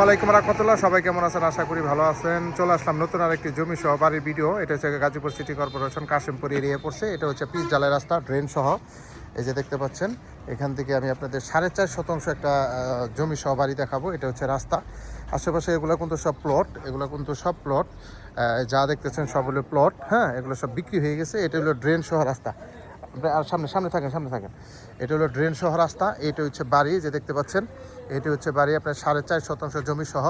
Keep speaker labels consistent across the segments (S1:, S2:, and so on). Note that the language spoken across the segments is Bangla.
S1: আসসালামাইকুম রাহমাতুল্লাহ। সবাই কেমন আছেন? আশা করি ভালো আছেন। চলে আসলাম নতুন আরেকটি জমি সহ বাড়ির ভিডিও। এটা হচ্ছে Gazipur city corporation Kashimpur area পড়ছে। এটা হচ্ছে পিচ ঢালাই রাস্তা, ড্রেন সহ। এই যে দেখতে পাচ্ছেন, এখান থেকে আমি আপনাদের 4.5 শতাংশ একটা জমি সহ বাড়ি দেখাবো। এটা হচ্ছে রাস্তা। আশেপাশে এগুলো কিন্তু সব প্লট, যা দেখতেছেন সব হলো প্লট। হ্যাঁ, এগুলো সব বিক্রি হয়ে গেছে। এটা হলো ড্রেন সহ রাস্তা। আর সামনে থাকেন। এটা হলো ড্রেন সহ রাস্তা। এটা হচ্ছে বাড়ি, যে দেখতে পাচ্ছেন এটি হচ্ছে বাড়ি আপনার 4.5 শতাংশ জমি সহ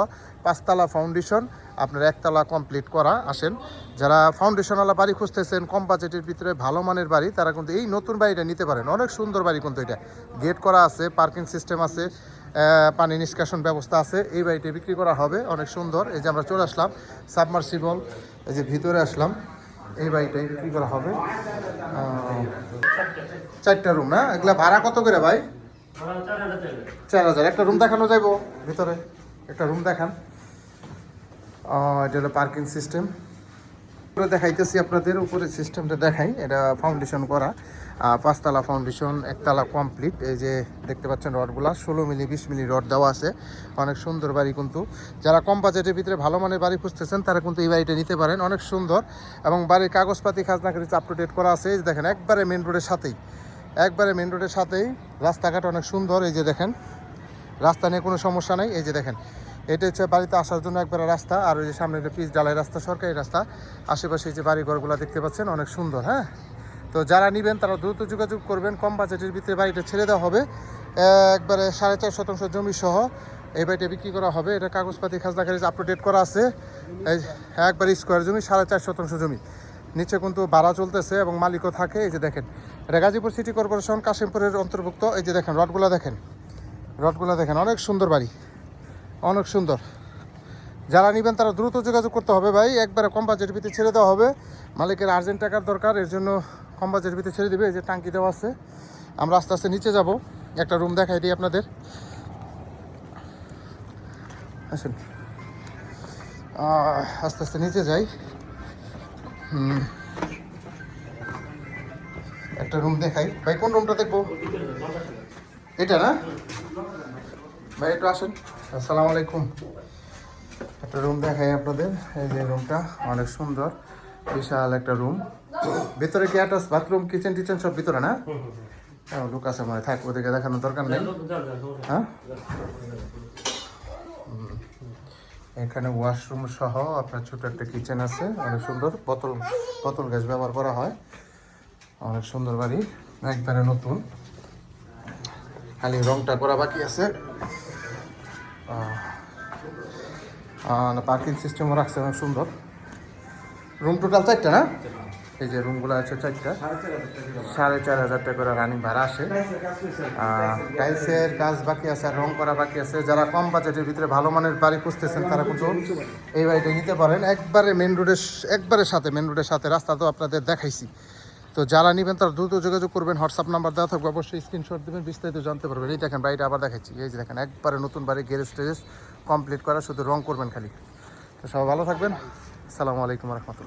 S1: 5তলা ফাউন্ডেশন, আপনার 1তলা কমপ্লিট করা। আসেন, যারা ফাউন্ডেশনওয়ালা বাড়ি খুঁজতেছেন কম বাজেটের ভিতরে ভালো মানের বাড়ি, তারা কিন্তু এই নতুন বাড়িটা নিতে পারেন। অনেক সুন্দর বাড়ি কিন্তু এটা, গেট করা আছে, পার্কিং সিস্টেম আছে, পানি নিষ্কাশন ব্যবস্থা আছে। এই বাড়িটা বিক্রি করা হবে, অনেক সুন্দর। এই যে আমরা চলে আসলাম সাবমার্সিবল, এই যে ভিতরে আসলাম, এই বাড়িটাই বিক্রি করা হবে। 4টা রুম না? এগুলা ভাড়া কত করে ভাই? 4,000। একটা রুম দেখানো যাইবো ভিতরে? একটা রুম দেখান। এটা হলো পার্কিং সিস্টেম। দেখাইতেছি আপনাদের, উপরে সিস্টেমটা দেখাই। এটা ফাউন্ডেশন করা, 5তলা ফাউন্ডেশন, 1তলা কমপ্লিট। এই যে দেখতে পাচ্ছেন রডগুলা 16 মিলি 20 মিলি রড দেওয়া আছে। অনেক সুন্দর বাড়ি কিন্তু। যারা কম বাজেটের ভিতরে ভালো মানের বাড়ি খুঁজতেছেন তারা কিন্তু এই বাড়িটা নিতে পারেন, অনেক সুন্দর। এবং বাড়ির কাগজপাতি খাজনা খারিজ আপ টু ডেট করা আছে। এই যে দেখেন, একবারে মেন রোডের সাথেই রাস্তাঘাট অনেক সুন্দর। এই যে দেখেন, রাস্তা নিয়ে কোনো সমস্যা নেই। এই যে দেখেন, এটা হচ্ছে বাড়িতে আসার জন্য একবারে রাস্তা। আর ওই যে সামনে পিচ ঢালাই রাস্তা, সরকারি রাস্তা। আশেপাশে যে বাড়িঘরগুলো দেখতে পাচ্ছেন অনেক সুন্দর। হ্যাঁ, তো যারা নেবেন তারা দ্রুত যোগাযোগ করবেন। কম বাজেটের ভিতরে বাড়িটা ছেড়ে দেওয়া হবে, একবারে 4.5 শতাংশ জমি সহ এই বাড়িটা বিক্রি করা হবে। এটা কাগজপাতি খাজনা খারিজ আপ টু ডেট করা আছে। এই একবারে স্কোয়ার জমি, 4.5 শতাংশ জমি। নিচে কিন্তু ভাড়া চলতেছে এবং মালিকও থাকে। এই যে দেখেন, এটা গাজীপুর সিটি কর্পোরেশন কাশিমপুরের অন্তর্ভুক্ত। এই যে দেখেন রডগুলো দেখেন, অনেক সুন্দর বাড়ি, অনেক সুন্দর। যারা নেবেন তারা দ্রুত যোগাযোগ করতে হবে ভাই, একবারে কম বাজেটের ভিতরে ছেড়ে দেওয়া হবে। মালিকের আর্জেন্ট টাকার দরকার, এর জন্য কম বাজেটের ভিতরে ছেড়ে দেবে। এই যে টাঙ্কি দেওয়া আছে। আমরা আস্তে আস্তে নিচে যাব, একটা রুম দেখাই দিই আপনাদের। আসেন, আস্তে আস্তে নিচে যাই। একটা রুম দেখাই ভাই। কোন রুমটা দেখবো? এটা না ভাই, একটু আসেন। আসসালামু আলাইকুম। একটা রুম দেখাই আপনাদের। এই যে রুমটা অনেক সুন্দর, বিশাল একটা রুম। ভিতরে কি অ্যাটাচ বাথরুম, কিচেন টিচেন সব ভিতরে না? হ্যাঁ, লোক আছে মনে থাক, ওদেরকে দেখানোর দরকার নেই। হ্যাঁ, এখানে ওয়াশরুম সহ আপনার ছোট একটা কিচেন আছে, অনেক সুন্দর। বোতল গ্যাস ব্যবহার করা হয়। অনেক সুন্দর বাড়ি, একবারে নতুন, খালি রংটা করা বাকি আছে। পার্কিং সিস্টেমও রাখছে, অনেক সুন্দর। রুম টোটাল 4টা না? এই যে রুমগুলো আছে 4টা, 4,500 টাকা করে রানিং ভাড়া আসে। টাইলসের কাজ বাকি আছে, আর রং করা বাকি আছে। যারা কম বাজেটের ভিতরে ভালো মানের বাড়ি খুঁজতেছেন তারা কিন্তু এই বাড়িটা নিতে পারেন। একবারে মেন রোডের সাথে রাস্তা তো আপনাদের দেখাইছি। তো যারা নেবেন তারা দ্রুত যোগাযোগ করবেন। হোয়াটসঅ্যাপ নাম্বার দেওয়া থাকবে, অবশ্যই স্ক্রিনশট দেবেন, বিস্তারিত জানতে পারবেন। এই দেখেন বাড়িটা আবার দেখাচ্ছি। এই যে দেখেন, একবারে নতুন বাড়ি, গ্যারেজ টেরেজ কমপ্লিট করা, শুধু রং করবেন খালি। তো সবাই ভালো থাকবেন। আসসালামু আলাইকুম রহমতুল্লাহ।